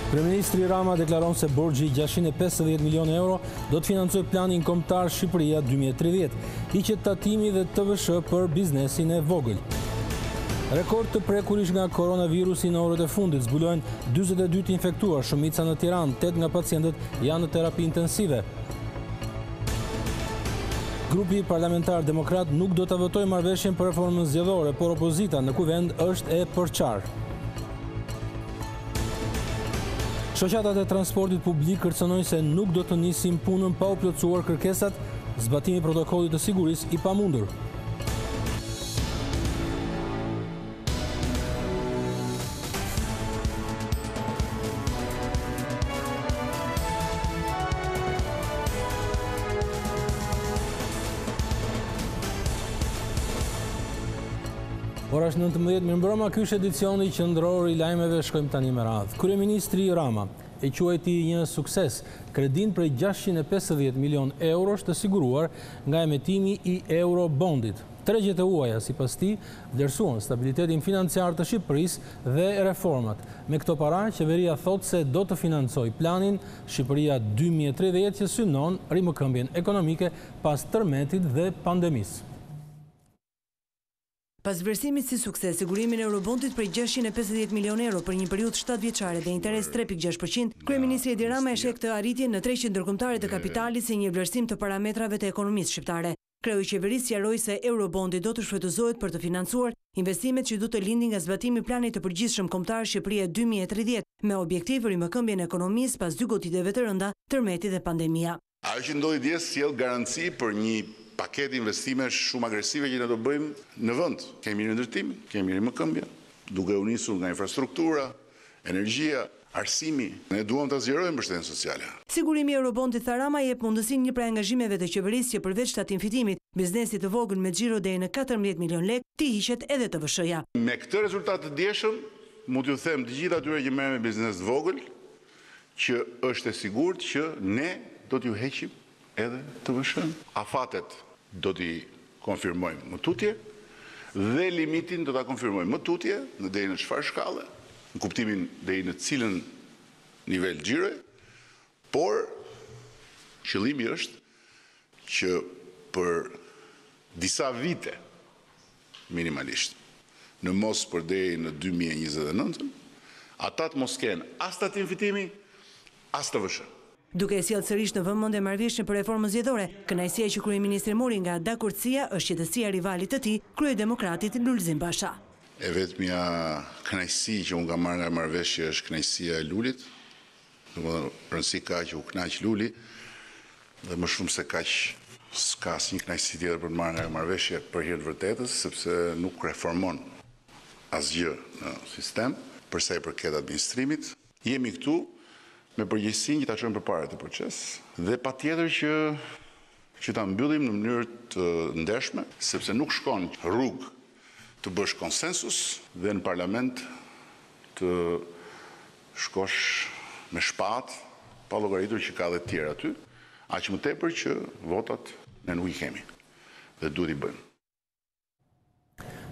Kryeministri Rama deklaron se borxhi 650 milionë euro do të financojë planin kombëtar Shqipëria 2030, hiqet tatimi dhe TVSH për biznesin e vogël. Rekord të prekurish nga koronavirusi në orët e fundit, zbulojnë 42 të infektuar, shumica në Tiranë, 8 nga pacientët janë në terapi intensive. Grupi parlamentar demokrat nuk do të votojë marrëveshjen për reformën zgjedhore, por opozita në kuvend është e përqarë. Shoqatat e transportit publik kërcënojnë se nuk do të nisin punën pa u plotësuar kërkesat, zbatimi i protokollit të sigurisë i pamundur. Ora është 19, mirëmbrëma, ky është edicioni qendror i lajmeve, shkojmë tani me radhë. Kryeministri Rama e quajti një sukses kredin prej 650 milion eurosh të siguruar nga emetimi i eurobondit. Tregjet e huaja, sipas tij, vlerësuan stabilitetin financiar të Shqipërisë dhe reformat. Me këto para, qeveria thotë se do të financojë planin Shqipëria 2030 që synon rimëkëmbjen ekonomike pas tërmetit dhe pandemisë. Pas vlerësimit si sukses, sigurimin e eurobondit për 650 milion euro për një periudhë 7 vjeçare dhe interes 3.6%, kryeministri Edi Rama e sheh këtë arritje në treqjet ndërkombëtare të kapitalit si një vlerësim të parametrave të ekonomisë shqiptare. Kreu i qeverisë sqaroi se eurobondi do të shfrytëzohet për të financuar investimet që do të lindin nga zbatimi i planit të përgjithshëm kombëtar Shqipëria 2030, me objektiv rimëkëmbjen e ekonomisë pas 2 goditjeve të rënda, tërmeti dhe pandemia. Ajo që ndodhi dje sjell garanci për një paket investime shumë agresive që ne do bëjmë në vend. Kemi mirë ndërtim, kemi mirë rimëkëmbje, duke u nisur nga infrastruktura, energjia, arsimi. Ne duam ta zgjerojmë mbështetjen sociale. Sigurimi i eurobondit, tha Rama, jep mundësinë një prej angazhimeve të qeverisë që përveç shtatim fitimit, biznesi të vogël me xhiro deri në 14 milion lekë, të hiqet edhe TVSH-ja. Me këtë rezultat të dieshëm, mund t'ju them të gjithë atyre që merren me biznes të vogël, që është e sigurt që ne do t'ju heqim edhe TVSH-n. Afatet do t'i konfirmojmë më tutje dhe limitin do t'a konfirmojmë më tutje në deri në çfarë shkallë, në kuptimin deri në cilën nivel xhiroje, por qëllimi është që për disa vite minimalisht, në mos për deri në 2029, ata të mos kenë as tatim fitimi, as TVSH. Duke e sjellë sërish në vëmendje marrëveshjen për reformën zgjedhore, kënaqësia që kryeministri mori nga dakordësia është qetësia e rivalit të tij, kryedemokratit Lulzim Basha. E vetmja kënaqësi që unë kam marrë nga marrëveshja është kënaqësia e Lulit. Domethënë, rëndësi ka që u kënaq Luli dhe më shumë se kaq s'ka asnjë kënaqësi tjetër për të marrë nga marrëveshja për hir të vërtetës, sepse nuk reformon asgjë në sistem, për sa i përket administrimit. Jemi këtu me përgjegjësinë që ta çojmë përpara këtë proces dhe patjetër që ta mbyllim në mënyrë të ndershme, sepse nuk shkon rrugë të bësh konsensus dhe në parlament të shkosh me shpatë, pa llogaritur që ka dhe të tjerë aty, aq më tepër që votat ne nuk i kemi dhe duhet i bëjmë.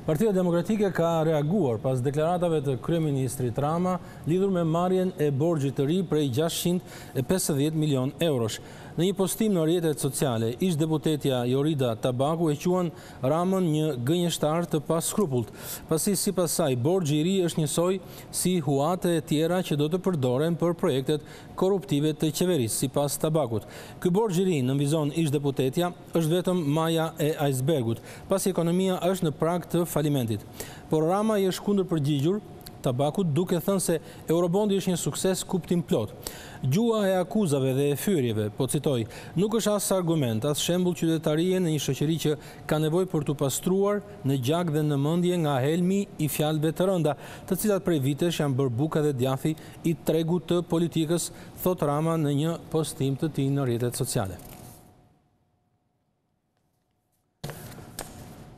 Partia Demokratike ka reaguar pas deklaratave të kryeministrit Rama lidhur me marrjen e borxhit të ri prej 650 milion eurosh. Në një postim në rrjetet sociale, ish deputetja Jorida Tabaku e quan Ramën një gënjeshtar të paskrupullt, pasi sipas saj borxhi i ri është njësoj si huate e tjera që do të përdoren për projektet korruptive të qeverisë, sipas Tabakut. Ky borxh i ri, në Vizion ish deputetja, është vetëm maja e icebergut, pasi ekonomia është në prag të falimentit. Por Rama i është kundër përgjigjur Tabakut, duke thënë se eurobondi është një sukses kuptim plot. Gjua e akuzave dhe e fyrjeve, po citoj, nuk është as argument, as shembull qytetarie në një shoqëri që ka nevojë për të pastruar në gjak dhe në mendje nga helmi i fjalëve të rënda, të cilat prej vitesh janë bërë buka dhe djathi i tregut të politikës, thot Rama në një postim të tij në rrjetet sociale.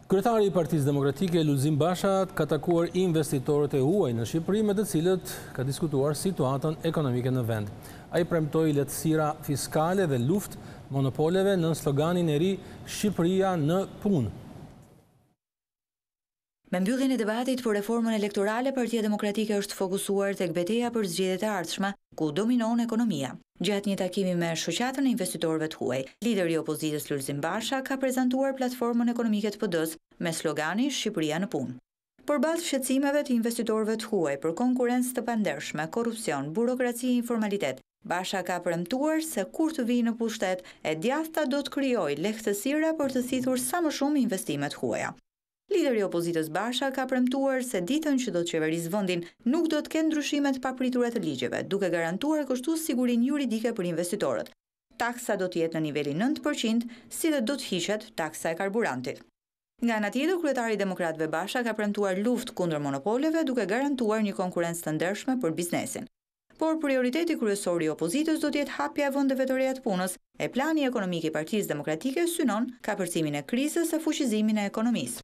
Kryetari i Partisë Demokratike Lulzim Basha ka takuar investitorët e huaj në Shqipëri, me të cilët ka diskutuar situatën ekonomike në vend. Ai premtoi lehtësira fiskale dhe luftë monopoleve në sloganin e ri Shqipëria në punë. Me mbylljen e debatit për reformën elektorale, Partia Demokratike është fokusuar tek betejë për zgjedhjet e ardhshme, ku dominon ekonomia. Gjatë një takimi me shoqatën e investitorëve të huaj, lideri i opozitës Lulzim Basha ka prezantuar platformën ekonomike të PD-s me sloganin Shqipëria në punë. Përballë shqetësimeve të investitorëve të huaj për konkurrencë të pandershme, korrupsion, burokraci e informalitet, Basha ka premtuar se kur të vijë në pushtet, e djathta do të krijojë lehtësira për të thithur sa më shumë investimet huaja. Lideri i opozitës Basha ka premtuar se ditën që do të qeverisë vendin nuk do të ketë ndryshime të papritura të ligjeve, duke garantuar kështu sigurinë juridike për investitorët. Taksa do të jetë në nivelin 9%, si dhe do të hiqet taksa e karburantit. Nga ana tjetër, kryetari i Demokratëve Basha ka premtuar luftë kundër monopoleve duke garantuar një konkurrencë të ndershme për biznesin. Por prioriteti kryesor i opozitës do të jetë hapja e vendeve të reja të punës, e plani ekonomik i Partisë Demokratike synon kapërcimin e krizës e fuqizimin e ekonomisë.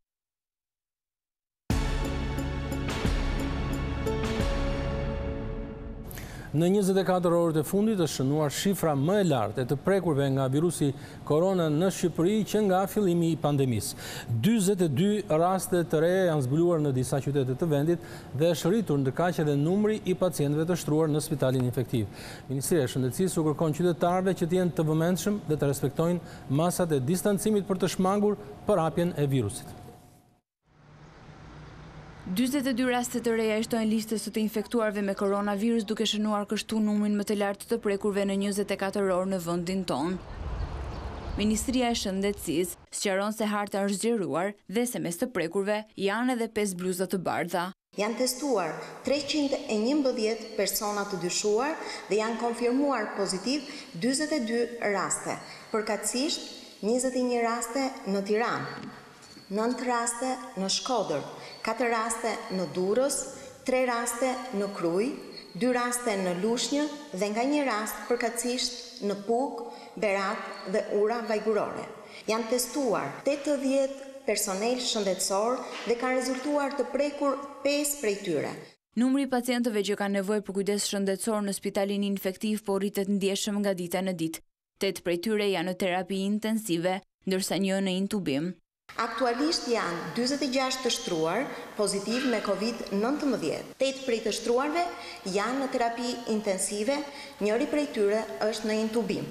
Në 24 orët e fundit është shënuar shifra më e lartë e të prekurve nga virusi korona në Shqipëri që nga fillimi i pandemisë. 42 raste të reja janë zbuluar në disa qytete të vendit dhe është rritur ndërkaq edhe numri i pacientëve të shtruar në spitalin infektiv. Ministria e Shëndetësisë u kërkon qytetarëve që të jenë të vëmendshëm dhe të respektojnë masat e distancimit për të shmangur përhapjen e virusit. 42 raste të reja i shtojnë listës së të infektuarve me koronavirus, duke shënuar kështu numrin më të lartë të prekurve në 24 orë në vendin tonë. Ministria e Shëndetësisë sqaron se harta është zgjeruar dhe se mes të prekurve janë edhe 5 bluza të bardha. Janë testuar 311 persona të dyshuar dhe janë konfirmuar pozitiv 42 raste, përkatësisht 21 raste në Tiranë, 9 raste në Shkodër, 4 raste në Durrës, 3 raste në Krujë, 2 raste në Lushnjë dhe nga një rast përkatësisht në Puk, Berak dhe Ura Vajgurore. Janë testuar 80 personel shëndetësor dhe kanë rezultuar të prekur 5 prej tyre. Numri i pacientëve që kanë nevojë për kujdes shëndetësor në spitalin infektiv po rritet ndjeshëm nga dita në ditë. 8 prej tyre janë në terapi intensive, ndërsa një në intubim. Aktualisht janë 46 të shtruar pozitiv me COVID-19. 8 prej të shtruarve janë në terapi intensive, njëri prej tyre është në intubim.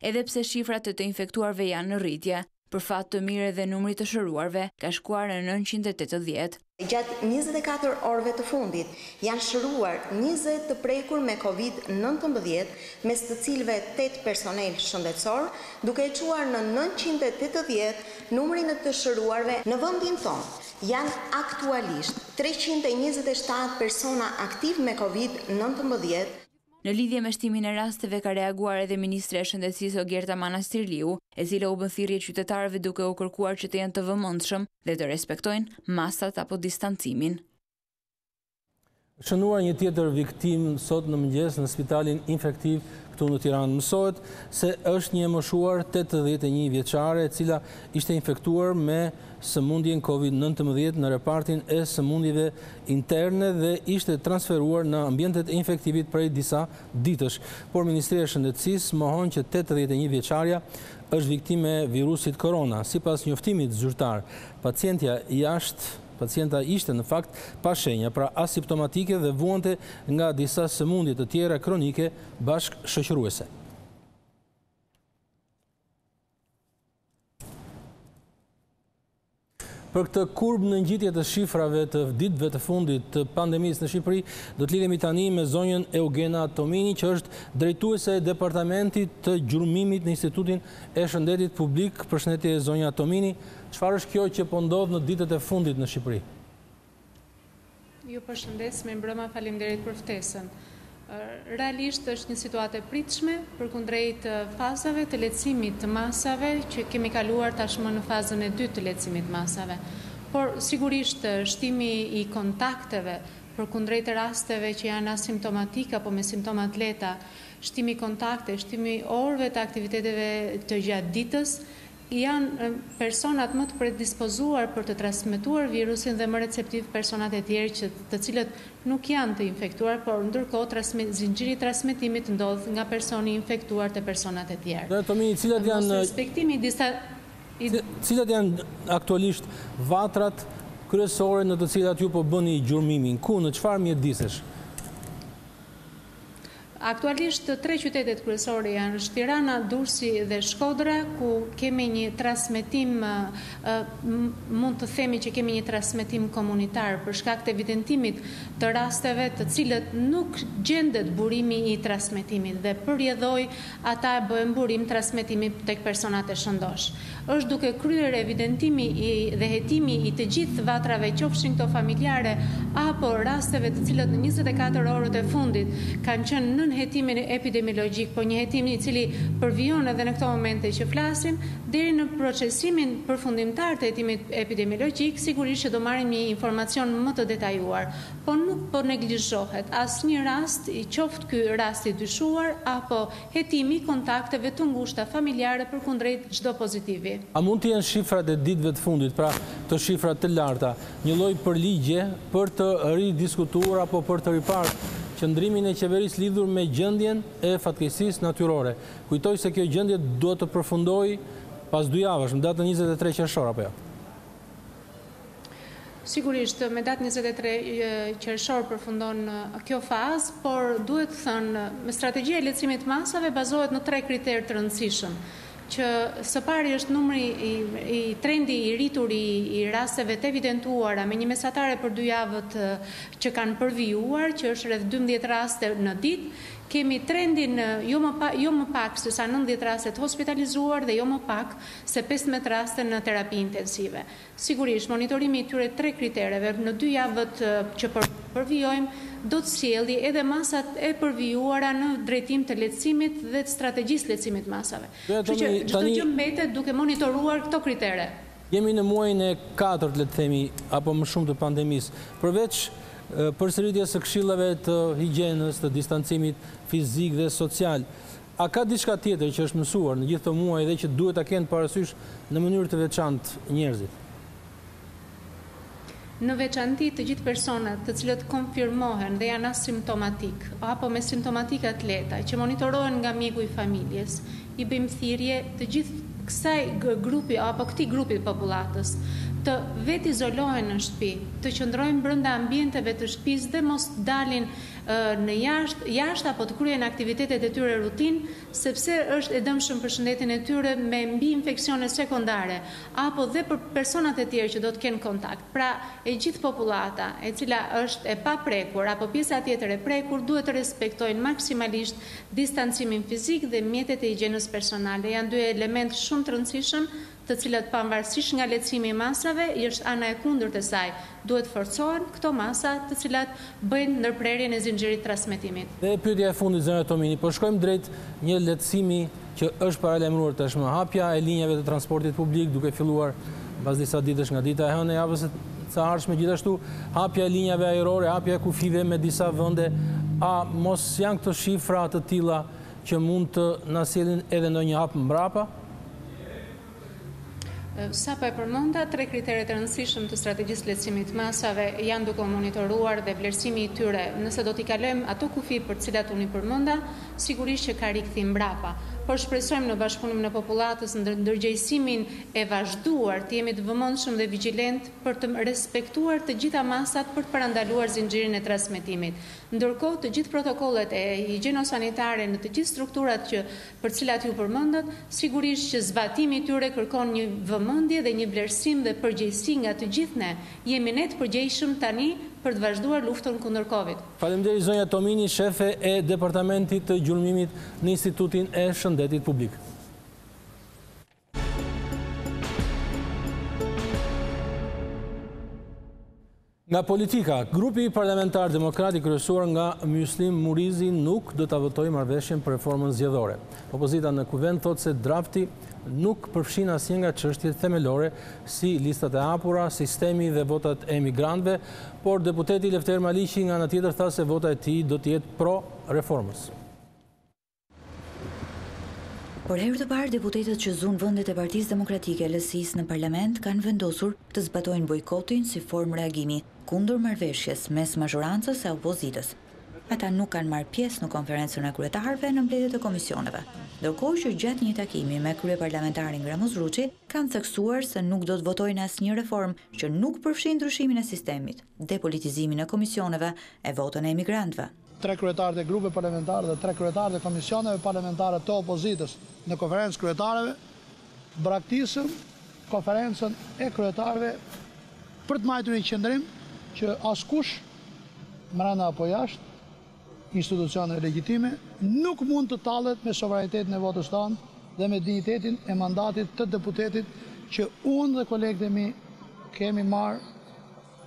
Edhe pse shifrat të infektuarve janë në rritje, për fat të mirë dhe numri të shëruarve ka shkuar në 980. Gjatë 24 orëve të fundit janë shëruar 20 të prekur me COVID-19, mes të cilëve 8 personel shëndetësor, duke e quar në 980 numrin e të shëruarve në vendin tonë. Janë aktualisht 327 persona aktiv me COVID-19. Në lidhje me shtimin e rasteve ka reaguar edhe Ministria e Shëndetësisë Ogerta Manastirliu, e cila u bën thirrje qytetarëve duke u kërkuar që të jenë të vëmendshëm dhe të respektojnë masat apo distancimin. Shënuar një tjetër viktim sot në mëngjes në spitalin infektiv këtu në Tiranë. Mësohet se është një e moshuar 81 vjeçare e cila ishte infektuar me sëmundjen COVID-19 në repartin e sëmundjeve interne dhe ishte transferuar në ambientet e infektivit prej disa ditësh. Por Ministria e Shëndetësisë mohon që 81 vjeçaria është viktime e virusit korona. Sipas njoftimit zyrtar, pacienta ishte në fakt pa shenja, pra asimptomatike dhe vuante nga disa sëmundje të tjera kronike bashkëshoqëruese. Për këtë kurb në ngjitje të shifrave të ditëve të fundit të pandemisë në Shqipëri, do të lidhemi tani me zonjën Eugena Tomini, që është drejtuese e Departamentit të Gjurmimit në Institutin e Shëndetit Publik. Përshëndetje zonja Tomini, çfarë është kjo që po ndodh në ditët e fundit në Shqipëri? Ju përshëndes, me mbrëma, faleminderit për ftesën. Realisht është një situatë e pritshme përkundrejt fazave të lehtësimit të masave që kemi kaluar tashmë në fazën e dytë të lehtësimit të masave. Por sigurisht shtimi i kontakteve përkundrejt rasteve që janë asimptomatik apo me simptoma të lehta, shtimi i kontakte, shtimi orëve të aktiviteteve të gjatë ditës, janë personat më të predispozuar për të transmetuar virusin dhe më receptiv personat e tjerë të cilët nuk janë të infektuar, por ndërkohë zinxhiri i transmetimit ndodh nga personi infektuar te personat e tjerë. Tomini, cilat janë aktualisht vatrat kryesore në të cilat ju po bëni gjurmimin? Ku, në çfarë mjedisesh? Aktualisht 3 qytetet kryesore janë Tirana, Durrësi dhe Shkodra, ku kemi një transmetim, mund të themi që kemi një transmetim komunitar për shkak të evidentimit të rasteve të cilët nuk gjendet burimi i transmetimit dhe përjedhoj ata bëhen burim transmetimi tek personat e shëndosh. Është duke kryer evidentimi dhe hetimi i të gjithë vatrave, qofshin këto familjare apo rasteve të cilët në 24 orët e fundit kanë qenë nën hetimin epidemiologjik, po një hetim i cili përvijon edhe në këto momente që flasim, deri në procesimin përfundimtar të hetimit epidemiologjik, sigurisht që do marrim një informacion më të detajuar, po nuk po neglizhohet asnjë rast, i qoftë ky rast i dyshuar apo hetimi kontakteve të ngushta familjare përkundrejt çdo pozitivi. A mund të jenë shifrat e ditëve të fundit, pra të shifrat të larta, një lloj përligje për të ridiskutuar apo për të riparë qëndrimin e qeverisë lidhur me gjendjen e fatkeqësisë natyrore? Kujtoj se kjo gjendje duhet të përfundojë pas 2 javësh, në datën 23 qershor apo jo? Sigurisht, me datë 23 qershor përfundon kjo fazë, por duhet thënë, me strategjia e lehtësimit të masave bazohet në 3 kriterë të rëndësishëm, që së pari është numri i trendi i rritur i rasteve të evidentuara me një mesatare për 2 javët që kanë përvijuar, që është rreth 12 raste në ditë. Kemi trendin jo më pak se sa 90 raste të hospitalizuar dhe jo më pak se 15 raste në terapi intensive. Sigurisht, monitorimi i tyre 3 kritereve në 2 javët që përvijojmë do të sjellë edhe masat e përvijuara në drejtim të lehtësimit dhe të strategjisë lehtësimit masave. Kështu që çdo gjë mbetet duke monitoruar këto kritere. Jemi në muajin e 4, le të themi, apo më shumë të pandemisë. Përveç përsëritjes së këshillave të higjienës, të distancimit fizik dhe social, a ka diçka tjetër që është mësuar në gjithë këto muaj dhe që duhet ta kenë parasysh në mënyrë të veçantë njerëzit? Në veçanti të gjithë personat të cilët konfirmohen dhe janë asimptomatik apo me simptomatika të lehta që monitorohen nga mjeku i familjes, i bëjmë thirrje të gjithë kësaj grupi apo këtij grupi të popullatës të vetë izolohen në shtëpi, të qëndrojnë brenda ambienteve të shtëpisë dhe mos dalin në jashtë apo të kryen aktivitetet e tyre rutinë, sepse është e dëmshëm për shëndetin e tyre me mbi infeksione sekondare apo dhe për personat e tjerë që do të kenë kontakt. Pra, e gjithë popullata e cila është e paprekur apo pjesa tjetër e prekur duhet të respektojnë maksimalisht distancimin fizik dhe mjetet e higjienës personale. Janë 2 elementë shumë të rëndësishëm të cilat pavarësisht nga lehtësimi i masave, është ana e kundërt e saj. Duhet forcohen këto masa të cilat bëjnë ndërprerjen e zinxhirit transmetimit. Dhe pyetja e fundit, zëra Tomini, po shkojmë drejt një lehtësimi që është paralajmëruar tashmë, hapja e linjave të transportit publik duke filluar pas disa ditësh nga dita e hënë e javës së ardhshme, gjithashtu hapja e linjave ajrore, hapja e kufive me disa vende, a mos janë këto shifra të tilla që mund të na sjellin edhe ndonjë hap mbrapa? Sa po e përmenda, 3 kriteret e rëndësishëm të strategjisë lehtësimit të masave janë duke monitoruar dhe vlerësimi i tyre. Nëse do t'i kalojmë ato kufi për të cilat unë i përmenda, sigurisht që ka rikthim mbrapa. Por shpresojmë në bashkëpunim në popullatës në ndërgjegjësimin e vazhduar të jemi të vëmendshëm dhe vigjilent për të respektuar të gjitha masat për të parandaluar zinxhirin e transmetimit. Ndërkohë, të gjithë protokollet e higjieno-sanitare në të gjithë strukturat për cilat ju përmendët, sigurisht që zbatimi i tyre kërkon një vëmendje dhe një vlerësim dhe përgjegjësi nga të gjithë ne. Jemi ne të përgjegjshëm tani për të vazhduar luftën kundër Covid. Faleminderit zonja Tomini, shefe e Departamentit të Gjurmimit në Institutin e Shëndetit Publik. Nga politika, grupi parlamentar demokrat i kryesuar nga Myslim Murizi nuk do ta votojë marrëveshjen për reformën zgjedhore. Opozita në kuvend thotë se drafti nuk përfshin asnjë nga çështjet themelore si listat e hapura, sistemi dhe votat e emigrantëve, por deputeti Lefter Maliqi nga ana tjetër tha se vota e tij do të jetë pro reformës. Por herë të parë, deputetët që zunë vendet e Partisë Demokratike LSI-s në parlament kanë vendosur të zbatojnë bojkotin si formë reagimi kundër marrëveshjes mes mazhorancës e opozitës. Ata nuk kanë marrë pjesë në konferencën e kryetarëve në mbledhjet e komisioneve, ndërkohë që gjatë një takimi me kryeparlamentarin Gramoz Ruçi kanë theksuar se nuk do të votojnë asnjë reformë që nuk përfshin ndryshimin e sistemit, depolitizimin e komisioneve e votën e emigrantëve. 3 kryetarët e grupe parlamentare dhe 3 kryetarët e komisioneve parlamentare të opozitës në konferencë kryetarëve, braktisëm konferencën e kryetarëve për të majtur një qëndrim që askush, mbrana apo jashtë, institucioneve legjitime, nuk mund të tallet me sovranitetin e votës tonë dhe me dignitetin e mandatit të deputetit që unë dhe kolegët e mi kemi marrë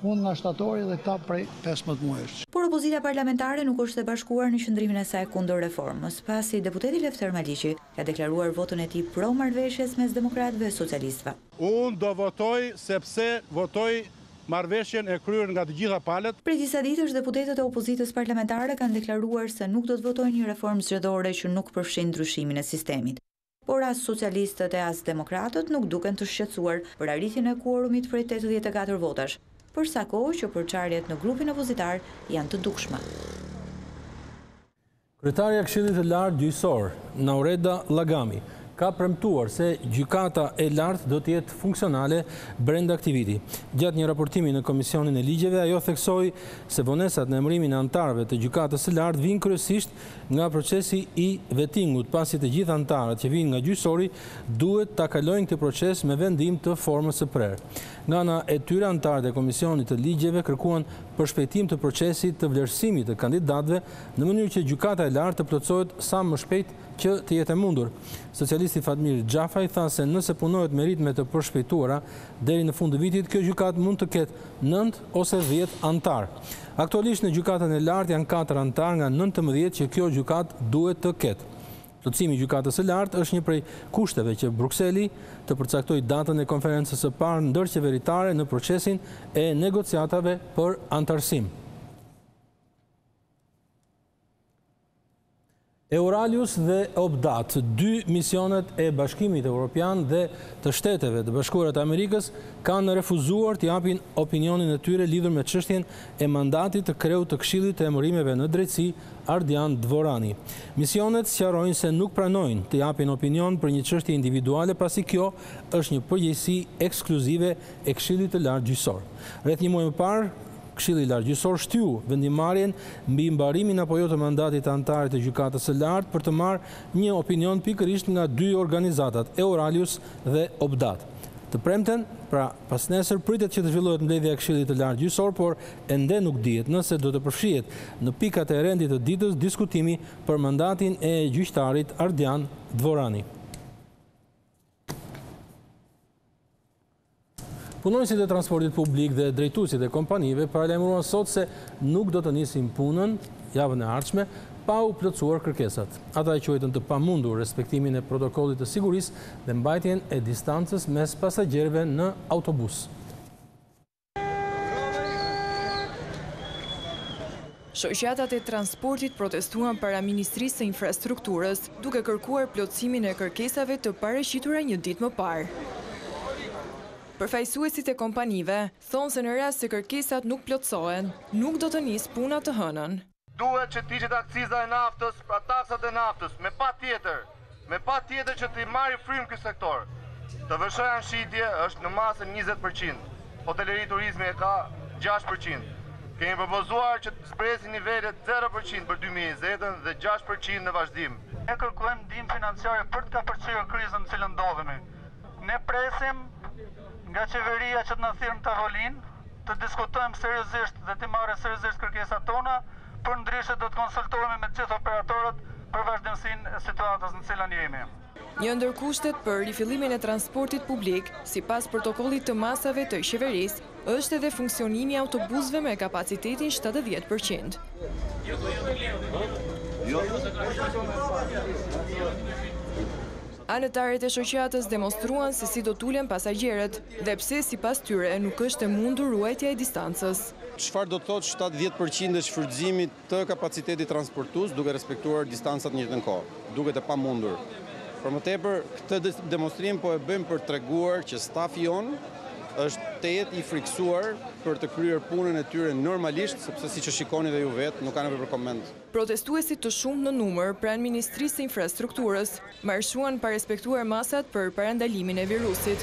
unë nga shtatori dhe këta prej 15 muajsh. Por opozita parlamentare nuk është e bashkuar në qëndrimin e saj kundër reformës, pasi deputeti Lefter Maliqi ka deklaruar votën e tij pro marrëveshjes mes demokratëve e socialistëve. Unë do votoj sepse votoj marrëveshjen e kryer nga të gjitha palët. Prej disa ditësh deputetët e opozitës parlamentare kanë deklaruar se nuk do të votojnë një reformë zgjedhore që nuk përfshin ndryshimin e sistemit. Por as socialistët e as demokratët nuk duken të shqetësuar për arritjen e kuorumit prej 84 votash, përsa kohë që përçarjet në grupin opozitar janë të dukshme. Kryetarja e Këshillit të Lartë Gjyqësor, Naureda Lajme, ka premtuar se gjykata e lartë do të jetë funksionale brenda këtij viti. Gjatë një raportimi në Komisionin e Ligjeve, ajo theksoi se vonesat në emërimin e anëtarëve të gjykatës së lartë vijnë kryesisht nga procesi i vettingut, pasi të gjithë anëtarët që vijnë nga gjyqësori duhet ta kalojnë këtë proces me vendim të formës së prerë. Nga ana e tyre, anëtarët e Komisionit të Ligjeve kërkuan përshpejtim të procesit të vlerësimit të kandidatëve në mënyrë që gjykata e lartë të plotësohet sa më shpejt që të jetë e mundur. Socialisti Fatmir Xhafaj tha se nëse punohet me ritme të përshpejtuara deri në fund të vitit, kjo gjykatë mund të ketë 9 ose 10 anëtar. Aktualisht në gjykatën e lartë janë 4 anëtar nga 19 që kjo gjykatë duhet të ketë. Plotësimi i gjykatës së lartë është një prej kushteve që Brukseli të përcaktojë datën e konferencës së parë ndërqeveritare në procesin e negociatave për anëtarësim. Euralius dhe Obdat, 2 misionet e Bashkimit Evropian dhe të Shteteve të Bashkuara të Amerikës, kanë refuzuar të japin opinionin e tyre lidhur me çështjen e mandatit të kreut të Këshillit të Emërimeve në Drejtësi Ardian Dvorani. Misionet sqarojnë se nuk pranojnë të japin opinion për një çështje individuale, pasi kjo është një përgjegjësi ekskluzive e Këshillit të Lartë Gjyqësor. Rreth një muaj më parë, Këshilli i Lartë Gjyqësor shtyu vendimarrjen mbi mbarimin apo jo të mandatit të anëtarit të gjykatës së lartë për të marrë një opinion pikërisht nga 2 organizatat, Euralius dhe Obdat. Të premten, pra pas nesër, pritet që të zhvillohet mbledhja e Këshillit të Lartë Gjyqësor, por ende nuk dihet nëse do të përfshihet në pikat e rendit të ditës diskutimi për mandatin e gjyqtarit Ardian Dvorani. Punonësit e transportit publik dhe drejtuesit e kompanive paralajmëruan sot se nuk do të nisin punën javën e ardhshme pa u plotësuar kërkesat. Ata e quajtën të pamundur respektimin e protokollit të sigurisë dhe mbajtjen e distancës mes pasagerëve në autobus. Shoqatat e transportit protestuan para Ministrisë së Infrastrukturës, duke kërkuar plotësimin e kërkesave të paraqitura një ditë më parë. Përfaqësuesit e kompanive thonë se në rast se kërkesat nuk plotësohen, nuk do të nisë puna të hënën. Duhet që të hiqet akciza e naftës, pra taksat e naftës, me patjetër që të marrë frymë ky sektor. Të vëshoja shitje është në masën 20%, hoteleri turizmi e ka 6%. Kemi propozuar që të zbresin nivelet 0% për 2020 dhe 6% në vazhdim. Ne kërkojmë ndihmë financiare për të kapërcyer krizën në cilën ndodhemi. Ne presim nga qeveria që të na thirrë në tavolinë, të diskutojmë seriozisht dhe të marrë seriozisht kërkesat tona, për ndryshe do të konsultohemi me të gjithë operatorët për vazhdimsinë e situatës në cilën jemi. Një ndër kushtet për rifillimin e transportit publik, sipas protokollit të masave të qeverisë, është edhe funksionimi i autobusëve me kapacitetin 70%. Anëtarët e shoqatës demonstruan se si do tulen pasagerët dhe pse sipas tyre nuk është e mundur ruajtja e distancës. Çfarë do të thotë 70% e shfrytëzimit të kapacitetit transportues duke respektuar distancat në njëjtën kohë? Duket e pamundur. Për më tepër, këtë demonstrim po e bëjmë për treguar që stafi jon është tetë i friksuar për të kryer punën e tyre normalisht, sepse siç e shikoni dhe ju vetë, nuk kanë nevojë për koment. Protestuesit të shumtë në numër pranë Ministrisë së Infrastrukturës marshuan pa respektuar masat për parandalimin e virusit.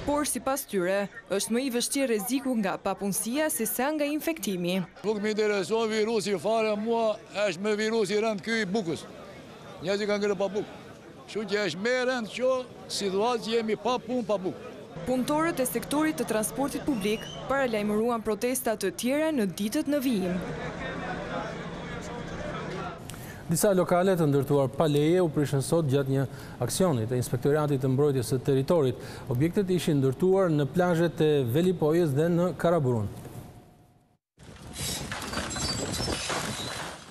por sipas tyre, është më i vështirë rreziku nga papunësia se sa nga infektimi. Nuk më intereson virusi fare, mua është me virusi rënd ky i bukës. Njerëzit kanë ngërë pa bukë. Kështu që është me rënd që situatë që jemi pa punë, pa bukë. Punëtorët e sektorit të transportit publik paralajmëruan protesta të tjera në ditët në vijim. Disa lokale të ndërtuar pa leje u prishën sot gjatë një aksioni të Inspektoratit të Mbrojtjes së Territorit. Objektet ishin ndërtuar në plazhet e Velipojës dhe në Karaburun.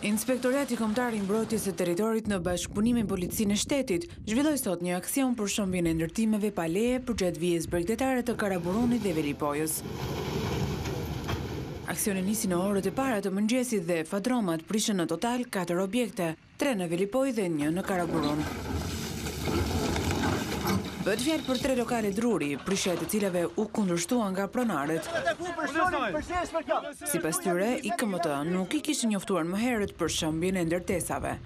Inspektorati Kombëtar i Mbrojtjes së Territorit në bashkëpunim me Policinë e Shtetit zhvilloi sot një aksion për shëmbjen e ndërtimeve pa leje përgjatë vijës bregdetare të Karaburunit dhe Velipojës. Aksioni nisi në orët e para të mëngjesit dhe fadromat prishën në total 4 objekte, 3 në Velipojë dhe 1 në Karaburun. Bëhet fjalë për 3 lokale druri, prishja e të cilave u kundërshtuan nga pronarët. Sipas tyre, IKMT nuk i kishte njoftuar më herët për shëmbjen e ndërtesave.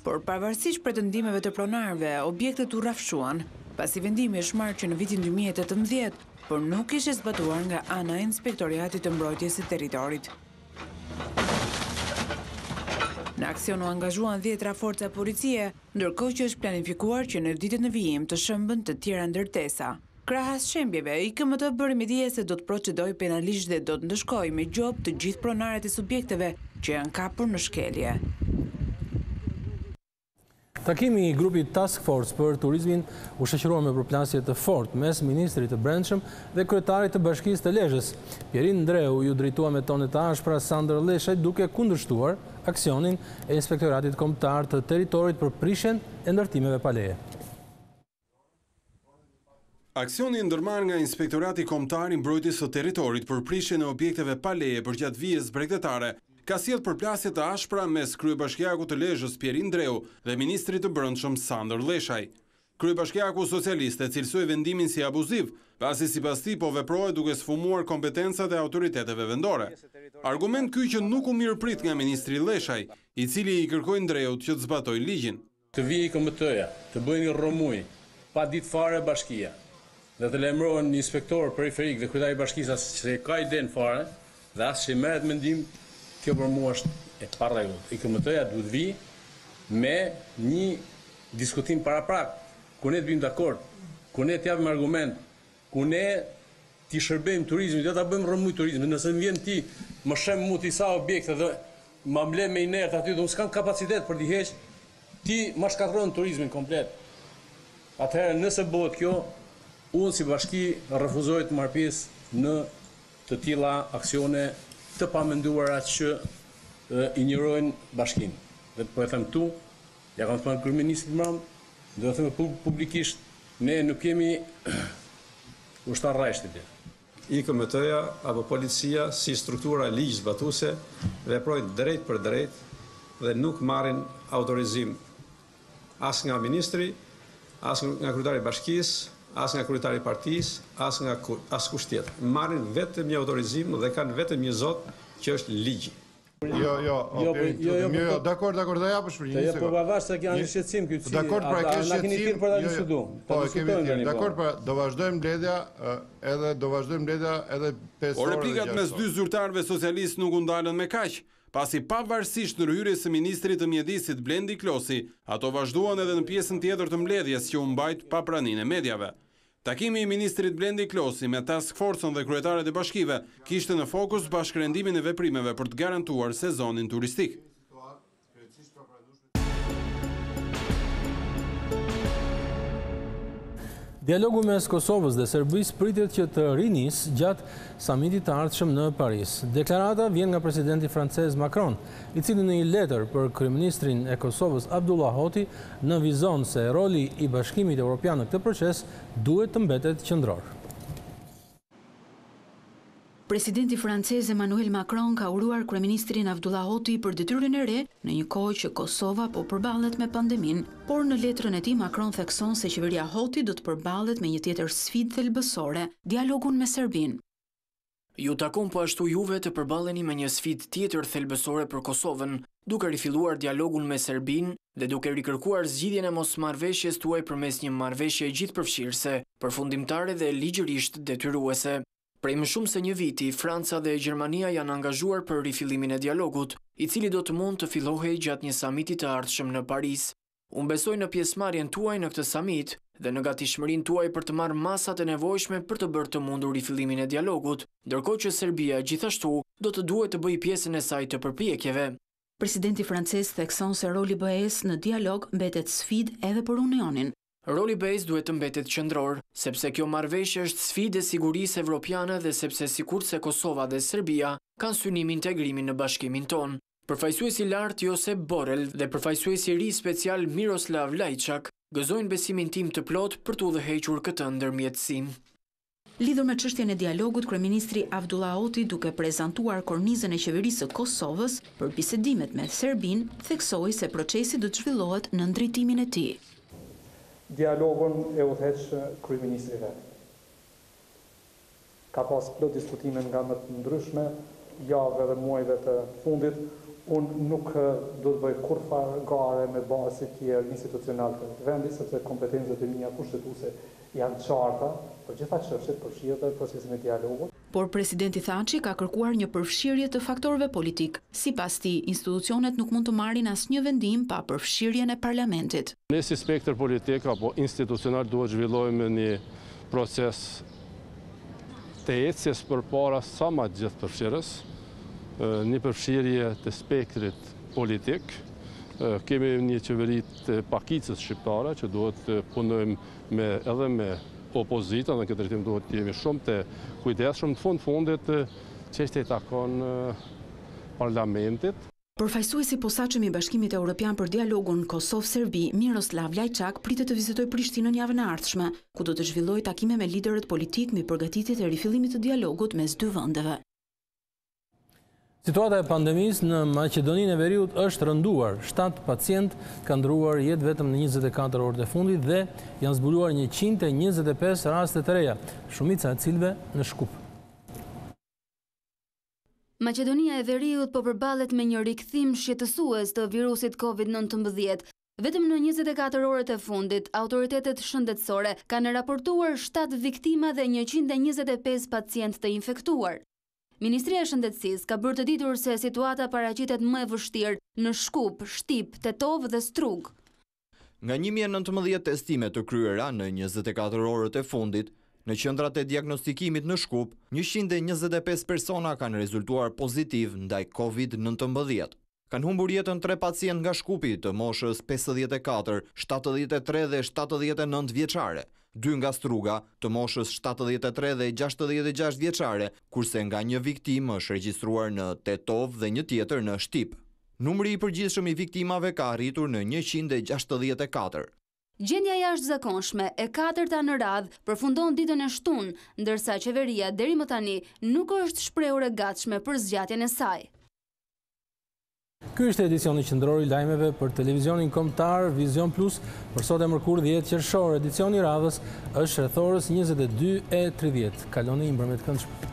Por pavarësisht pretendimeve të pronarëve, objektet u rrafshuan, pasi vendimi është marrë që në vitin 2018, por nuk ishte zbatuar nga ana e Inspektoratit të Mbrojtjes së Territorit. Në aksion u angazhuan 10 forca policie, ndërkohë që është planifikuar që në ditët në vijim të shëmbën të tjera ndërtesa. Krahas shembjeve, IKMT bëri me dije se do të procedojë penalisht dhe do të ndëshkojë me gjop të gjithë pronarët e subjekteve që janë kapur në shkelje. Takimi i grupit Task Force për turizmin u shoqëruar me përplasje të fortë mes ministrit të Brendshëm dhe kryetarit të Bashkisë të Lezhës. Pjerin Ndreu ju drejtua me tone të ashpra Sandër Leshaj duke kundërshtuar aksionin e Inspektoratit Kombëtar të Territorit për prishjen e ndërtimeve pa leje. Aksioni ndërmarrë nga Inspektorati Kombëtar i Mbrojtjes së Territorit për prishjen e objekteve pa leje përgjatë vijës bregdetare ka sjellë përplasje të ashpra mes kryebashkiakut të Lezhës Pjerin Ndreu dhe ministrit të Brendshëm Sandër Leshaj. Kryebashkiaku socialiste cilësoi vendimin si abuziv, pasi sipas tij po veproi duke sfumuar kompetencat e autoriteteve vendore. Argument ky që nuk u mirëprit nga ministri Leshaj, i cili i kërkoi Ndreut që të zbatojë ligjin. Të vijë IKMT-ja, të bëjnë një rromuj pa ditë fare bashkia dhe të lajmërohen një inspektor periferik dhe kryetari i bashkisë se ka iden fare dhe as që merret mendim. Kjo për mua është e parregullt. IKMT-ja duhet vi me një diskutim paraprak, ku ne të bëjmë dakord, ku ne të japim argument, ku ne t'i shërbejmë turizmin, jo ta bëjmë rrëmuj turizmin. Nëse më vjen ti, më shem mu t'i sa objekte dhe ma mble me inert aty dhe unë s'kam kapacitet për t'i heq, ti ma shkatron turizmin komplet. Atëherë nëse bëhet kjo, unë si bashki refuzoj të marr pjesë në të tilla aksione të pamenduara që injorojnë bashkinë. Dhe po e them tu, ja kam thënë kryeministrit Mram, do të them publikisht, ne nuk kemi ushtar rreshtit. IKMT-ja apo policia si struktura ligj zbatuese veprojnë drejt për drejt dhe nuk marrin autorizim as nga ministri, as nga kryetari i bashkisë, as nga kryetari i partisë, as nga askush tjetër. Marrin vetëm një autorizim dhe kanë vetëm një zot që është ligji. Dakor, do japësh për një sekondë. Po pavarësisht se janë shqetësim këtu. Dakor, pra ke shqetësim për ta diskutuar. Po kemi thënë. Dakor, pra do vazhdojmë mbledhja edhe 5 orë. Replikat mes dy zyrtarëve socialistë nuk u ndalën me kaq. Pasi pavarësisht ndërhyrjes së ministrit të mjedisit Blendi Klosi, ato vazhduan edhe në pjesën tjetër të mbledhjes që u mbajt pa praninë e mediave. Takimi i ministrit Blendi Klosi me Task Force-ën dhe kryetarët e bashkive kishte në fokus bashkërendimin e veprimeve për të garantuar sezonin turistik. Dialogu mes Kosovës dhe Serbisë pritet që të rinis gjatë samitit të ardhshëm në Paris. Deklarata vjen nga presidenti francez Macron, i cili në një letër për kryeministrin e Kosovës Abdullah Hoti në vizon se roli i Bashkimit Evropian në këtë proces duhet të mbetet qendror. Presidenti francez Emmanuel Macron ka uruar kryeministrin Abdullah Hoti për detyrën e re në një kohë që Kosova po përballet me pandemin, por në letrën e tij Macron thekson se qeveria Hoti do të përballet me një tjetër sfidë thelbësore, dialogun me Serbinë. Ju takon po ashtu juve të përballeni me një sfidë tjetër thelbësore për Kosovën, duke rifilluar dialogun me Serbinë dhe duke rikërkuar zgjidhjen e mosmarrëveshjes tuaj përmes një marrëveshje gjithëpërfshirëse, përfundimtare dhe ligjërisht detyruese. Prej më shumë se një viti, Franca dhe Gjermania janë angazhuar për rifillimin e dialogut, i cili do të mund të fillohej gjatë një samiti të ardhshëm në Paris. Unë besoj në pjesëmarrjen tuaj në këtë samit dhe në gatishmërinë tuaj për të marrë masat e nevojshme për të bërë të mundur rifillimin e dialogut, ndërkohë që Serbia gjithashtu do të duhet të bëjë pjesën e saj të përpjekjeve. Presidenti francez thekson se roli BE-s në dialog mbetet sfidë edhe për Unionin. Roli BE-s duhet të mbetet qendror, sepse kjo marrëveshje është sfidë e sigurisë evropiane dhe sepse sikurse Kosova dhe Serbia kanë synim integrimin në bashkimin ton. Përfaqësuesi i lartë Josep Borrell dhe përfaqësuesi i ri special Miroslav Lajçak gëzojnë besimin tim të plot për të udhëhequr këtë ndërmjetësim. Lidhur me çështjen e dialogut, kryeministri Avdullah Oti, duke prezantuar kornizën e qeverisë së Kosovës për bisedimet me Serbinë, theksoi se procesi do të zhvillohet në ndërtimin e tij. Dialogun e udhëheq kryeministri vet. Ka pas plot diskutime nga më të ndryshme, javëve dhe muajve të fundit. Unë nuk do të bëj kurrë gare me bazë të tjerë institucionale të vendit, sepse kompetencët e mia kushtetuese janë qarta për gjitha çështjet përfshirë dhe procesin e dialogut. Por presidenti Thaçi ka kërkuar një përfshirje të faktorëve politik. Sipas tij, institucionet nuk mund të marrin asnjë vendim pa përfshirjen e parlamentit. Ne si spektër politik apo institucional duhet zhvillojmë një proces të ecjes përpara sa më gjithëpërfshirës, një përfshirje të spektrit politik. Kemi një qeveri të pakicës shqiptare që duhet të punojmë edhe me opozita, në këtë drejtim duhet të jemi shumë të kujdesshëm. Në fundit çështja i takon parlamentit. Përfaqësuesi i posaçëm i Bashkimit Evropian për dialogun Kosovë-Serbi, Miroslav Lajçak, pritet të vizitojë Prishtinën javën e ardhshme, ku do të zhvillojë takime me liderët politik mbi përgatitjet e rifillimit të dialogut mes dy vendeve. Situata e pandemisë në Maqedoninë e Veriut është rënduar. 7 pacient kanë ndruar jetë vetëm në 24 orët e fundit dhe janë zbuluar 125 raste të reja, shumica e cilëve në Shkup. Maqedonia e Veriut po përballet me një rikthim shqetësues të virusit COVID-19. Vetëm në 24 orët e fundit, autoritetet shëndetësore kanë raportuar 7 viktima dhe 125 pacient të infektuar. Ministria e Shëndetësisë ka bërë të ditur se situata paraqitet më e vështirë në Shkup, Shtip, Tetov dhe Strug. Nga 1019 testime të kryera në 24 orët e fundit, në qendrat e diagnostikimit në Shkup, 125 persona kanë rezultuar pozitiv ndaj COVID-19. Kanë humbur jetën 3 pacient nga Shkupi të moshës 54, 73 dhe 79 vjeçare. 2 nga Struga, të moshës 73 dhe 66 vjeçare, kurse nga një viktim është regjistruar në Tetov dhe një tjetër në Shtip. Numri i përgjithshëm i viktimave ka arritur në 164. Gjendja jashtëzakonshme e 4-ta në radhë përfundon ditën e shtunë, ndërsa qeveria deri më tani nuk është shprehur e gatshme për zgjatjen e saj. Ky është edicioni qendror i lajmeve për televizionin kombëtar Vizion Plus për sot e mërkur 10 qershor. Edicioni i radhës është rreth orës 22:30. Kaloni një mbrëmje të këndshme.